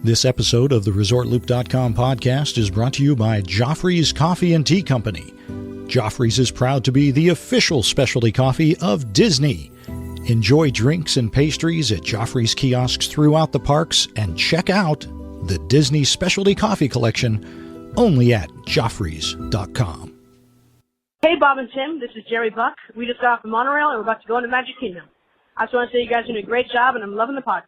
This episode of the ResortLoop.com podcast is brought to you by Joffrey's Coffee and Tea Company. Joffrey's is proud to be the official specialty coffee of Disney. Enjoy drinks and pastries at Joffrey's kiosks throughout the parks and check out the Disney Specialty Coffee Collection only at Joffreys.com. Hey, Bob and Tim, this is Jerry Buck. We just got off the monorail and we're about to go into Magic Kingdom. I just want to say you guys are doing a great job and I'm loving the podcast.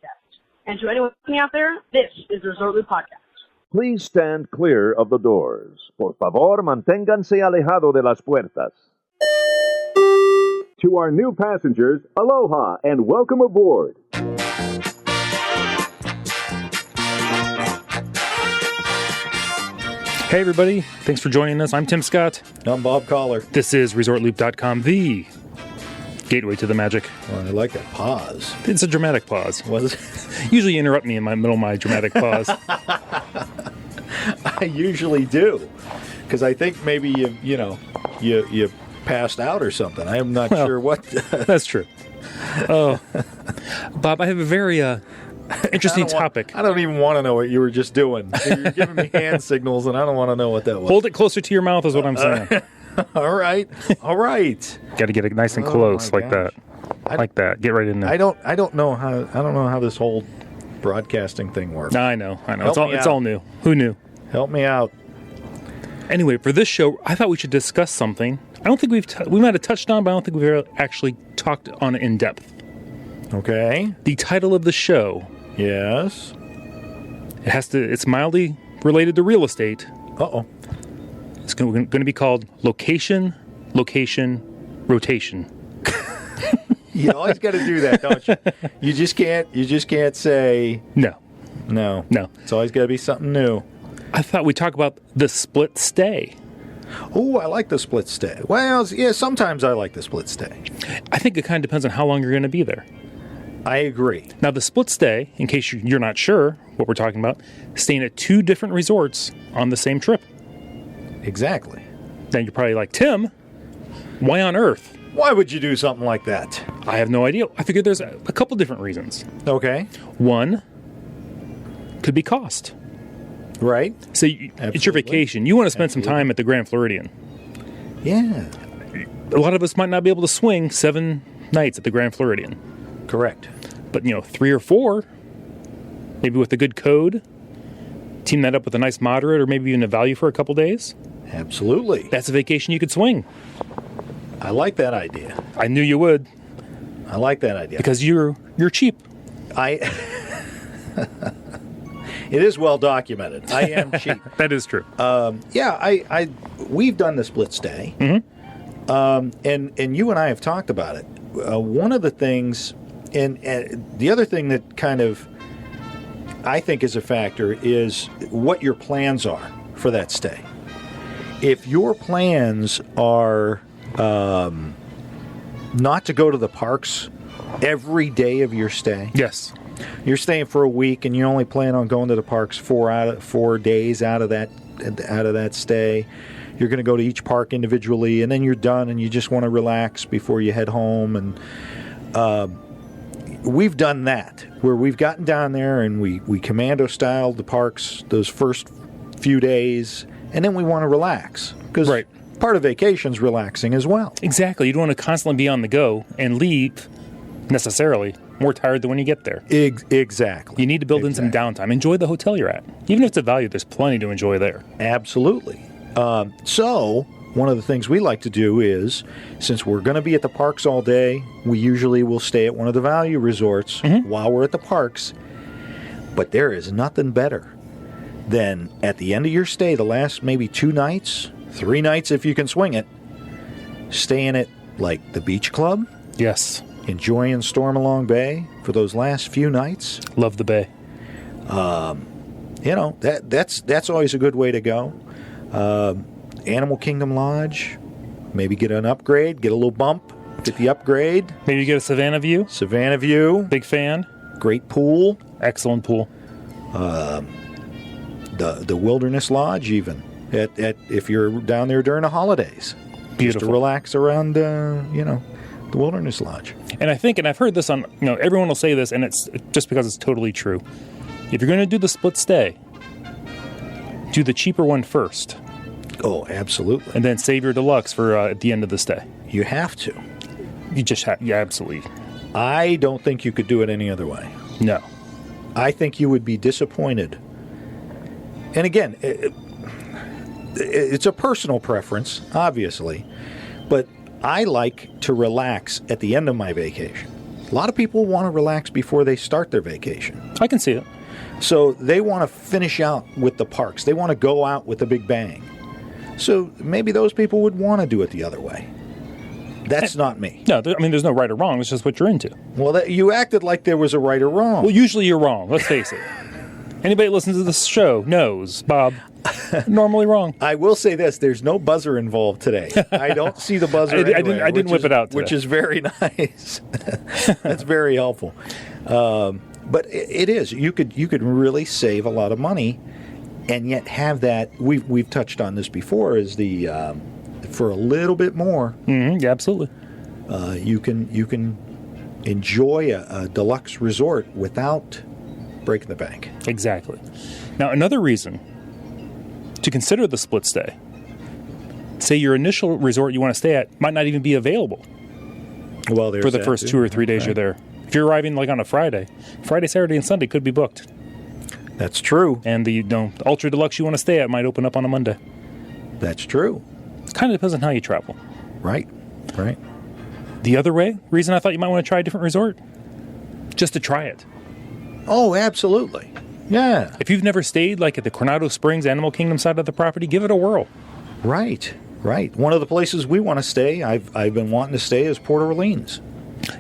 And to anyone listening out there, this is the Resort Loop Podcast. Please stand clear of the doors. Por favor, manténganse alejado de las puertas. To our new passengers, aloha and welcome aboard. Hey everybody, thanks for joining us. I'm Tim Scott. I'm Bob Collar. This is ResortLoop.com, the gateway to the magic. Well, I like that pause. It's a dramatic pause. Was it? Usually you interrupt me in my middle of my dramatic pause. I usually do, because I think maybe you passed out or something. I'm not sure what. That's true. Oh, Bob, I have a very interesting topic. I don't even want to know what you were just doing. You're giving me hand signals, and I don't want to know what that was. Hold it closer to your mouth is what I'm saying. All right. Got to get it nice and close like that. Like that. Get right in there. I don't know how this whole broadcasting thing works. I know. It's all new. Who knew? Help me out. Anyway, for this show, I thought we should discuss something. I don't think we might have touched on, but I don't think we've ever actually talked on it in depth. Okay. The title of the show. Yes. It's mildly related to real estate. Uh-oh. It's going to be called Location, Rotation. You always got to do that, don't you? You just can't say No. It's always got to be something new. I thought we'd talk about the split stay. Oh, I like the split stay. Well, yeah, sometimes I like the split stay. I think it kind of depends on how long you're going to be there. I agree. Now, the split stay, in case you're not sure what we're talking about, staying at two different resorts on the same trip. Exactly. Then you're probably like, Tim, why on earth? Why would you do something like that? I have no idea. I figured there's a couple different reasons. Okay. One could be cost. Right. So it's your vacation. You want to spend some time at the Grand Floridian. Yeah. A lot of us might not be able to swing 7 nights at the Grand Floridian. Correct. But, 3 or 4, maybe with a good code, team that up with a nice moderate or maybe even a value for a couple days. Absolutely. That's a vacation you could swing. I like that idea. I knew you would. I like that idea. Because you're cheap. It is well documented. I am cheap. That is true. We've done the split stay. Mm-hmm. And you and I have talked about it. One of the things, and the other thing that kind of I think is a factor is what your plans are for that stay. If your plans are not to go to the parks every day of your stay. Yes. You're staying for a week and you only plan on going to the parks 4 days out of that stay. You're going to go to each park individually and then you're done and you just want to relax before you head home. And we've done that where we've gotten down there and we commando styled the parks those first few days and then we want to relax because part of vacation's relaxing as well. Exactly. You don't want to constantly be on the go and leave necessarily more tired than when you get there. Exactly. You need to build in some downtime. Enjoy the hotel you're at. Even if it's a value, there's plenty to enjoy there. Absolutely. So one of the things we like to do is, since we're going to be at the parks all day, we usually will stay at one of the value resorts while we're at the parks. But there is nothing better than at the end of your stay, the last maybe 2 nights, 3 nights if you can swing it, staying at like the beach club. Yes. Love the bay. That's always a good way to go. Animal Kingdom Lodge, maybe get an upgrade, get a little bump, get the upgrade. Maybe get a Savannah View. Savannah View. Big fan. Great pool. Excellent pool. The Wilderness Lodge even, if you're down there during the holidays. Beautiful. Just to relax around, the Wilderness Lodge. And I think, and I've heard this on, everyone will say this, and it's just because it's totally true. If you're going to do the split stay, do the cheaper one first. Oh, absolutely. And then save your deluxe for at the end of the stay. You have to. You just have, yeah, absolutely. I don't think you could do it any other way. No. I think you would be disappointed. And again, it's a personal preference, obviously, but I like to relax at the end of my vacation. A lot of people want to relax before they start their vacation. I can see it. So they want to finish out with the parks. They want to go out with a big bang. So maybe those people would want to do it the other way. That's not me. No, I mean, there's no right or wrong. It's just what you're into. Well, you acted like there was a right or wrong. Well, usually you're wrong. Let's face it. Anybody that listens to this show knows, Bob, normally wrong. I will say this: there's no buzzer involved today. I don't see the buzzer. I didn't whip it out today. Which is very nice. That's very helpful. But it is. You could really save a lot of money, and yet have that. We've touched on this before. Is the for a little bit more. Mm-hmm, yeah, absolutely. You can enjoy a deluxe resort without breaking the bank. Exactly. Now, another reason to consider the split stay, say your initial resort you want to stay at might not even be available Well, for the first 2 or 3 days you're there. If you're arriving like on a Friday, Saturday, and Sunday could be booked. That's true. And the ultra deluxe you want to stay at might open up on a Monday. That's true. It kind of depends on how you travel. Right. The other reason I thought you might want to try a different resort, just to try it. Oh, absolutely. Yeah. If you've never stayed like at the Coronado Springs Animal Kingdom side of the property, give it a whirl. Right. One of the places we want to stay, I've been wanting to stay, is Port Orleans.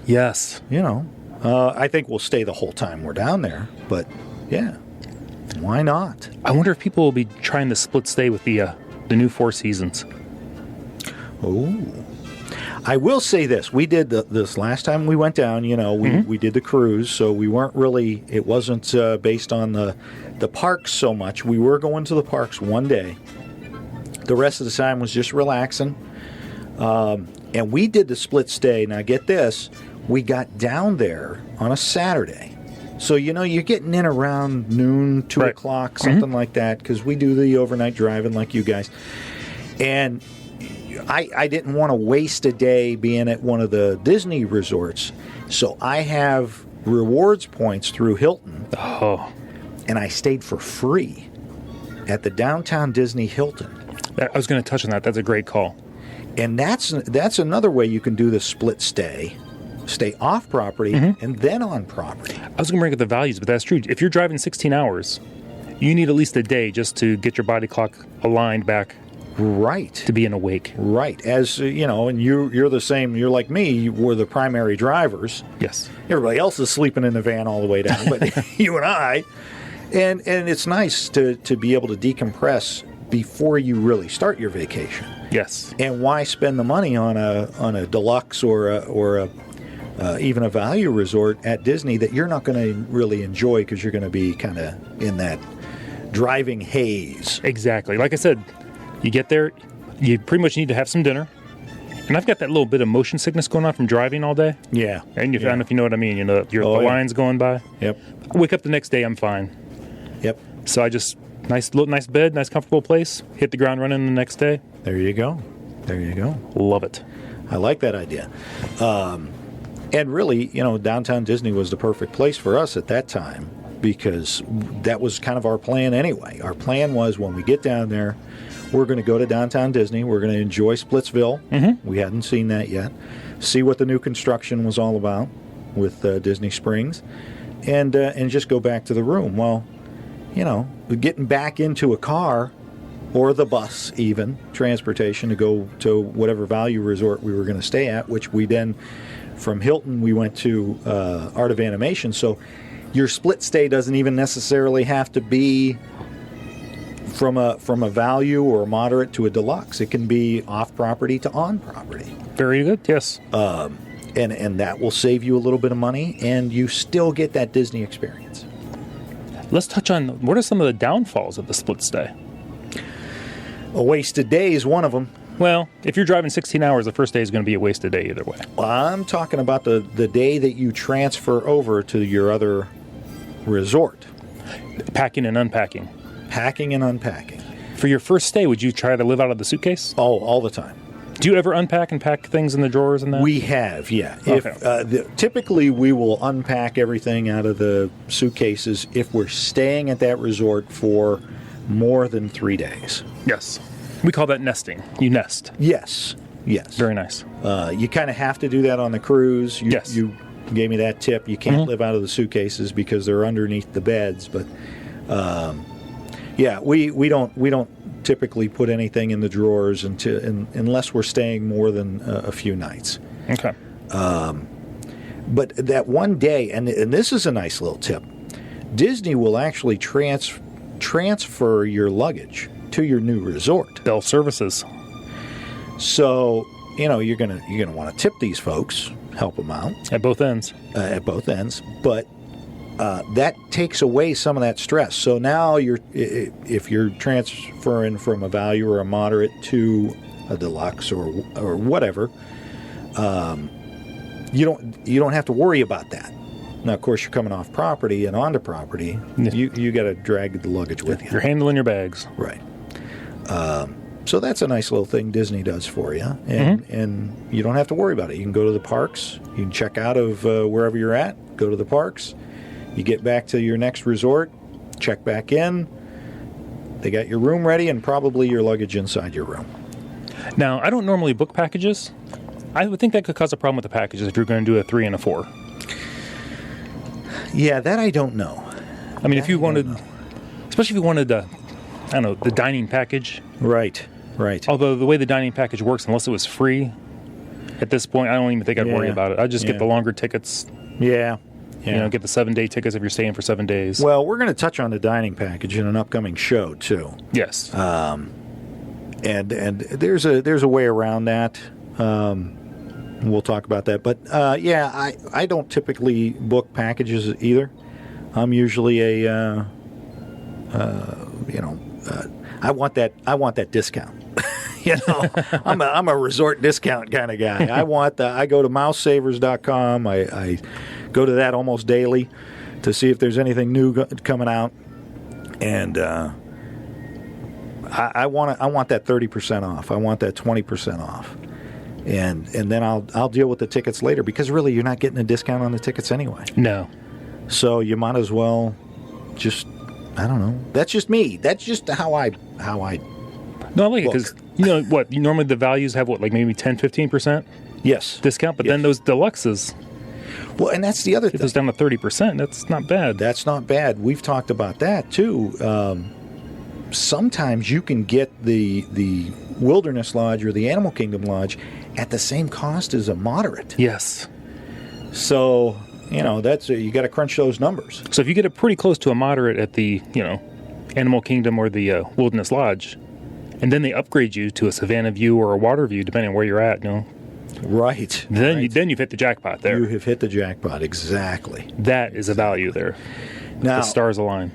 Yes. I think we'll stay the whole time we're down there, but yeah, why not? I wonder if people will be trying the split stay with the new Four Seasons. Oh. I will say this. We did this last time we went down, we did the cruise, so we weren't really, it wasn't based on the parks so much. We were going to the parks one day. The rest of the time was just relaxing. And we did the split stay. Now get this, we got down there on a Saturday. So, you're getting in around noon, 2 o'clock, something like that, because we do the overnight driving like you guys. And I didn't want to waste a day being at one of the Disney resorts, so I have rewards points through Hilton. Oh. And I stayed for free at the downtown Disney Hilton. I was going to touch on that. That's a great call. And that's another way you can do the split stay off property and then on property. I was going to bring up the values, but that's true. If you're driving 16 hours, you need at least a day just to get your body clock aligned back. Right. To be in a wake. Right. As, and you're the same, you're like me, we're the primary drivers. Yes. Everybody else is sleeping in the van all the way down, but you and I. And it's nice to be able to decompress before you really start your vacation. Yes. And why spend the money on a deluxe or even a value resort at Disney that you're not going to really enjoy because you're going to be kind of in that driving haze. Exactly. Like I said, you get there, you pretty much need to have some dinner. And I've got that little bit of motion sickness going on from driving all day. Yeah. And I don't know if you know what I mean. The line's going by. Yep. I wake up the next day, I'm fine. Yep. So I just, nice bed, nice comfortable place, hit the ground running the next day. There you go. Love it. I like that idea. And really, downtown Disney was the perfect place for us at that time because that was kind of our plan anyway. Our plan was when we get down there, we're going to go to downtown Disney. We're going to enjoy Splitsville. Mm-hmm. We hadn't seen that yet. See what the new construction was all about with Disney Springs, and just go back to the room. Well, getting back into a car or the bus, even transportation to go to whatever value resort we were going to stay at, which we then from Hilton we went to Art of Animation. So your split stay doesn't even necessarily have to be from a value or a moderate to a deluxe. It can be off property to on property. Very good. Yes. And that will save you a little bit of money, and you still get that Disney experience. Let's touch on what are some of the downfalls of the split stay. A wasted day is one of them. Well, if you're driving 16 hours, the first day is going to be a wasted day either way. Well, I'm talking about the day that you transfer over to your other resort. Packing and unpacking. Packing and unpacking. For your first stay, would you try to live out of the suitcase? Oh, all the time. Do you ever unpack and pack things in the drawers and that? We have, yeah. Okay. Typically, we will unpack everything out of the suitcases if we're staying at that resort for more than 3 days. Yes. We call that nesting. You nest. Yes. Very nice. You kind of have to do that on the cruise. Yes. You gave me that tip. You can't live out of the suitcases because they're underneath the beds. But we don't typically put anything in the drawers unless we're staying more than a few nights. Okay. But that one day, and this is a nice little tip, Disney will actually transfer your luggage to your new resort. Bell services. So, you're gonna want to tip these folks, help them out At both ends. But that takes away some of that stress. So now if you're transferring from a value or a moderate to a deluxe or whatever, you don't have to worry about that. Now, of course, you're coming off property and onto property. Yeah. You got to drag the luggage with you. You're handling your bags. Right. So that's a nice little thing Disney does for you, and you don't have to worry about it. You can go to the parks. You can check out of wherever you're at, go to the parks. You get back to your next resort, check back in. They got your room ready and probably your luggage inside your room. Now, I don't normally book packages. I would think that could cause a problem with the packages if you're going to do a 3 and a 4. Yeah, that I don't know. I mean, if you wanted, especially if you wanted the dining package. Right. Although the way the dining package works, unless it was free, at this point, I don't even think I'd worry about it. I'd just get the longer tickets. Yeah. Get the 7-day tickets if you're staying for 7 days. Well, we're going to touch on the dining package in an upcoming show too. Yes. And there's a way around that. We'll talk about that. But I don't typically book packages either. I'm usually I want that discount. I'm a resort discount kind of guy. I go to mousesavers.com. I go to that almost daily to see if there's anything new coming out, and I want that 30% off. I want that 20% off, and then I'll deal with the tickets later because really you're not getting a discount on the tickets anyway. No. So you might as well just, I don't know. That's just me. That's just how I. No, I like it because normally the values have like maybe 10-15% Yes. discount, but then those deluxes. Well, and that's the other thing. It goes down to 30%. That's not bad. That's not bad. We've talked about that too. Sometimes you can get the Wilderness Lodge or the Animal Kingdom Lodge at the same cost as a moderate. Yes. So that's you got to crunch those numbers. So if you get it pretty close to a moderate at the Animal Kingdom or the Wilderness Lodge, and then they upgrade you to a Savannah View or a Water View, depending on where you're at, Right. Then right. Then you've hit the jackpot there. You have hit the jackpot, exactly. That is a value there. Now, the stars align.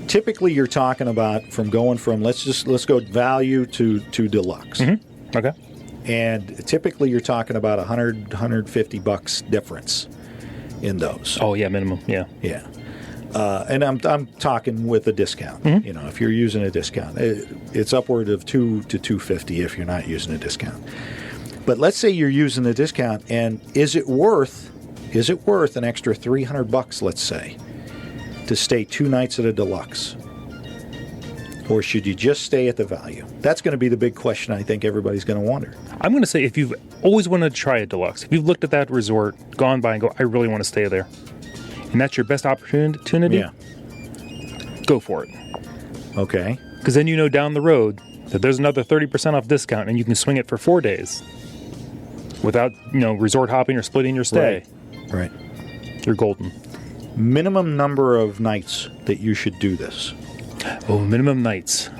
Typically, you're talking about going from let's go value to deluxe. Mm-hmm. Okay. And typically, you're talking about $100-$150 difference in those. Oh yeah, minimum. Yeah. Yeah. And I'm talking with a discount. Mm-hmm. If you're using a discount, it's upward of $200 to $250 if you're not using a discount. But let's say you're using the discount, and is it worth an extra $300? Let's say to stay 2 nights at a deluxe, or should you just stay at the value? That's going to be the big question. I think everybody's going to wonder. I'm going to say if you've always wanted to try a deluxe, if you've looked at that resort, gone by and go, I really want to stay there, and that's your best opportunity, go for it. Okay. Because then down the road that there's another 30% off discount, and you can swing it for 4 days without resort hopping or splitting your stay. Right. You're golden. Minimum number of nights that you should do this. Oh, minimum nights.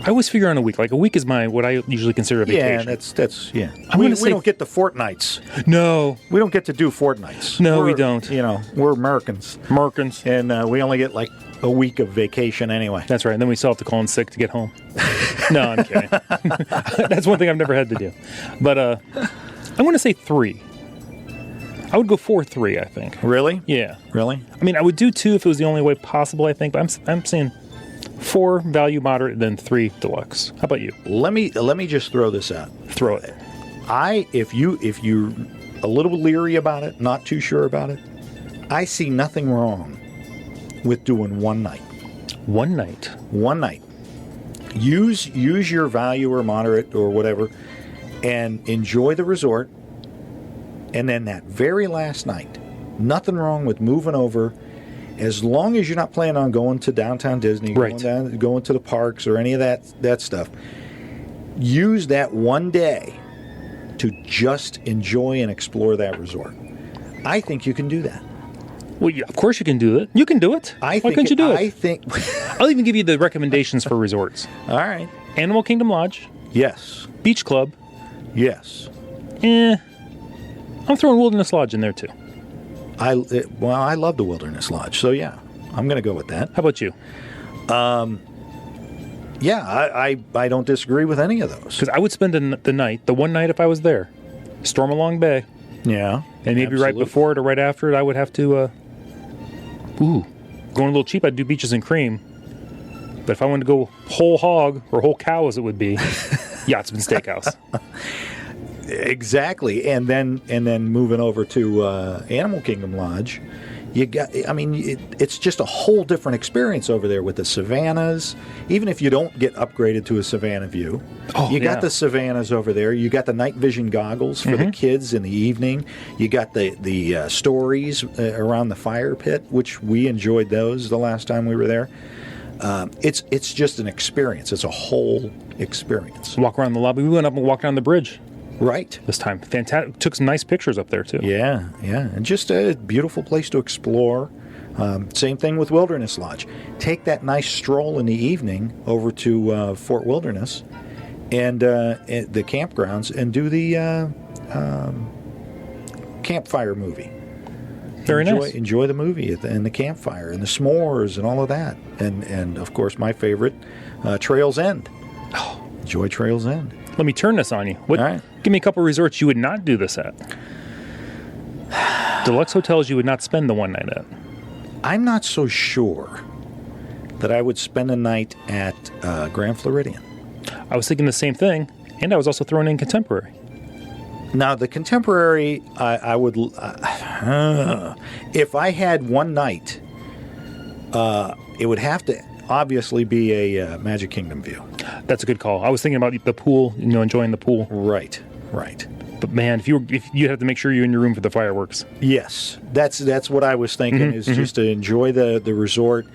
I always figure on a week. Like a week is what I usually consider a vacation. Yeah, that's We don't get the fortnights. No. We don't get to do fortnights. No, we don't. We're Americans. And we only get like a week of vacation anyway. That's right. And then we still have to call in sick to get home. No, I'm kidding. That's one thing I've never had to do. But I want to say 3. I would go 4-3, I think. Really? Yeah. Really? I mean, I would do 2 if it was the only way possible, I think, but I'm saying 4 value moderate, then 3 deluxe. How about you? Let me just throw this out. Throw it. If you're a little leery about it, not too sure about it, I see nothing wrong with doing one night. One night. One night. Use your value or moderate or whatever and enjoy the resort. And then that very last night, nothing wrong with moving over as long as you're not planning on going to downtown Disney, right. going to the parks or any of that stuff. Use that one day to just enjoy and explore that resort. I think you can do that. Well, yeah, of course you can do it. You can do it. Why couldn't you do it? I'll even give you the recommendations for resorts. All right. Animal Kingdom Lodge. Yes. Beach Club. Yes. I'm throwing Wilderness Lodge in there too. I love the Wilderness Lodge, so yeah, I'm going to go with that. How about you? Yeah, I don't disagree with any of those. Because I would spend the one night if I was there, Stormalong Bay. Yeah. And maybe right before it or right after it, I would have to, going a little cheap, I'd do Beaches and Cream. But if I wanted to go whole hog, or whole cow as it would be, Yachtsman Steakhouse. Exactly. And then moving over to Animal Kingdom Lodge, it's just a whole different experience over there with the savannas. Even if you don't get upgraded to a savanna view, you got the savannas over there. You got the night vision goggles for the kids in the evening. You got the stories around the fire pit, which we enjoyed those the last time we were there. It's just an experience. It's a whole experience. Walk around the lobby. We went up and walked down the bridge. Right. This time. Fantastic. Took some nice pictures up there, too. Yeah. And just a beautiful place to explore. Same thing with Wilderness Lodge. Take that nice stroll in the evening over to Fort Wilderness and the campgrounds and do the campfire movie. Very nice. Enjoy the movie and the campfire and the s'mores and all of that. And of course, my favorite, Trails End. Enjoy Trails End. Let me turn this on you. All right. Give me a couple resorts you would not do this at. Deluxe hotels you would not spend the one night at. I'm not so sure that I would spend a night at Grand Floridian. I was thinking the same thing, and I was also throwing in Contemporary. Now, the Contemporary, I would... if I had one night, it would have to obviously be a Magic Kingdom view. That's a good call. I was thinking about the pool, enjoying the pool. Right. But man, if you have to make sure you're in your room for the fireworks. Yes, that's what I was thinking. Is just to enjoy the resort,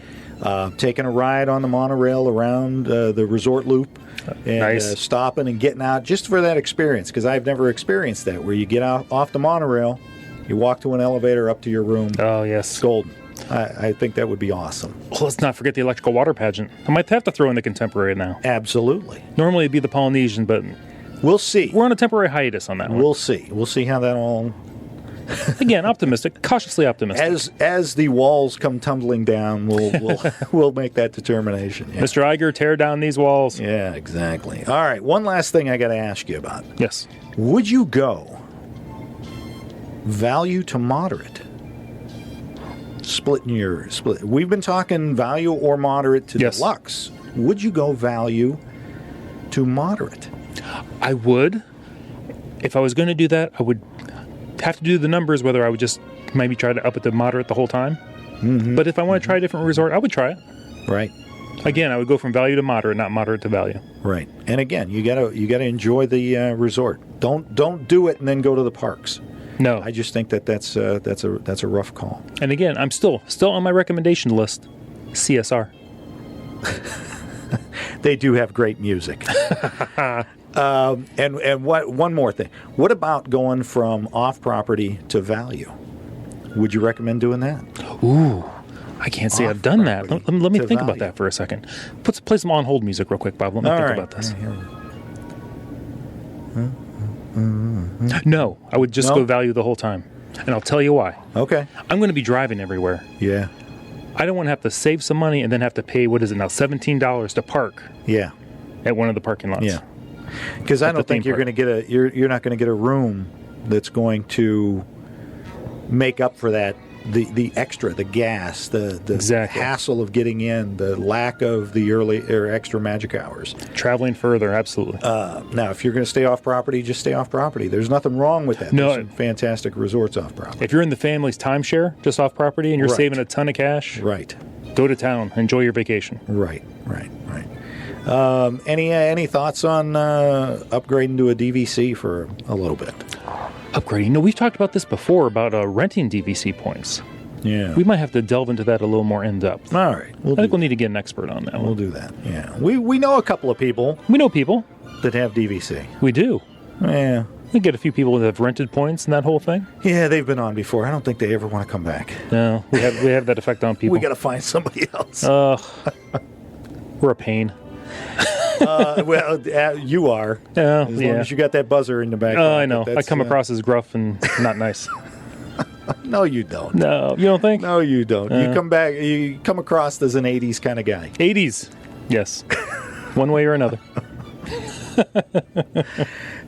taking a ride on the monorail around the resort loop, and nice. Stopping and getting out just for that experience. Because I've never experienced that, where you get out off the monorail, you walk to an elevator up to your room. Oh yes, it's golden. I think that would be awesome. Well, let's not forget the electrical water pageant. I might have to throw in the Contemporary now. Absolutely. Normally it'd be the Polynesian, but we'll see. We're on a temporary hitus on that one. We'll see. We'll see how that all... Again, optimistic, cautiously optimistic. As the walls come tumbling down, we'll make that determination. Yeah. Mr. Iger, tear down these walls. Yeah, exactly. All right, one last thing I got to ask you about. Yes. Would you go value to moderate? Split. We've been talking value or moderate to deluxe. Would you go value to moderate? I would. If I was going to do that, I would have to do the numbers, whether I would just maybe try to up it to moderate the whole time. Mm-hmm. But if I want to try a different resort, I would try it. Right. Again, I would go from value to moderate, not moderate to value. Right. And again, you gotta enjoy the resort. Don't do it and then go to the parks. No. I just think that's a rough call. And again, I'm still on my recommendation list. CSR. They do have great music. And one more thing. What about going from off-property to value? Would you recommend doing that? Ooh, I can't say I've done that. Let me think about that for a second. Play some on-hold music real quick, Bob. Let me think about this. No, I would just go value the whole time. And I'll tell you why. Okay. I'm going to be driving everywhere. Yeah. I don't want to have to save some money and then have to pay, what is it now, $17 to park. Yeah. At one of the parking lots. Yeah. Because I don't think you're going to get you're not going to get a room that's going to make up for that. The extra, the gas, the Exactly. hassle of getting in, the lack of the early or extra magic hours. Traveling further, absolutely. Now, if you're going to stay off property, just stay off property. There's nothing wrong with that. No. There's some fantastic resorts off property. If you're in the family's timeshare, just off property, and you're Right. saving a ton of cash, Right. go to town, enjoy your vacation. Right. Any thoughts on upgrading to a DVC for a little bit? Upgrading. No, we've talked about this before about renting DVC points. Yeah. We might have to delve into that a little more in depth. All right. I think we'll need to get an expert on that We'll one. do that. Yeah. We know a couple of people We know people. that have DVC. We do. Yeah. We get a few people that have rented points and that whole thing. Yeah, they've been on before. I don't think they ever want to come back. No, we have that effect on people. We got to find somebody else. We're a pain. You are. Yeah, As long as you got that buzzer in the back. I know. I That's, come across as gruff and not nice. No, you don't. No, you don't think? No, you don't. You come across as an 80s kind of guy. 80s. Yes. One way or another.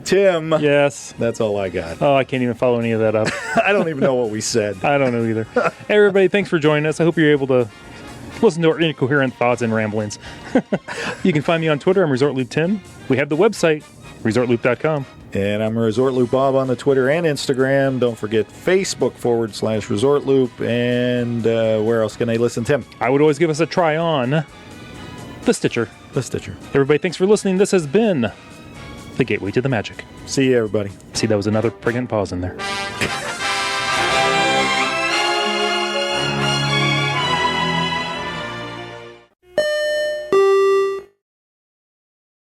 Tim. Yes. That's all I got. Oh, I can't even follow any of that up. I don't even know what we said. I don't know either. Hey, everybody, thanks for joining us. I hope you're able to listen to our incoherent thoughts and ramblings. You can find me on Twitter. I'm ResortLoop10. We have the website, ResortLoop.com. And I'm Resort Loop Bob on the Twitter and Instagram. Don't forget Facebook.com/Resort Loop. And where else can they listen, Tim? I would always give us a try on the Stitcher. The Stitcher. Everybody, thanks for listening. This has been the Gateway to the Magic. See you, everybody. See, that was another pregnant pause in there.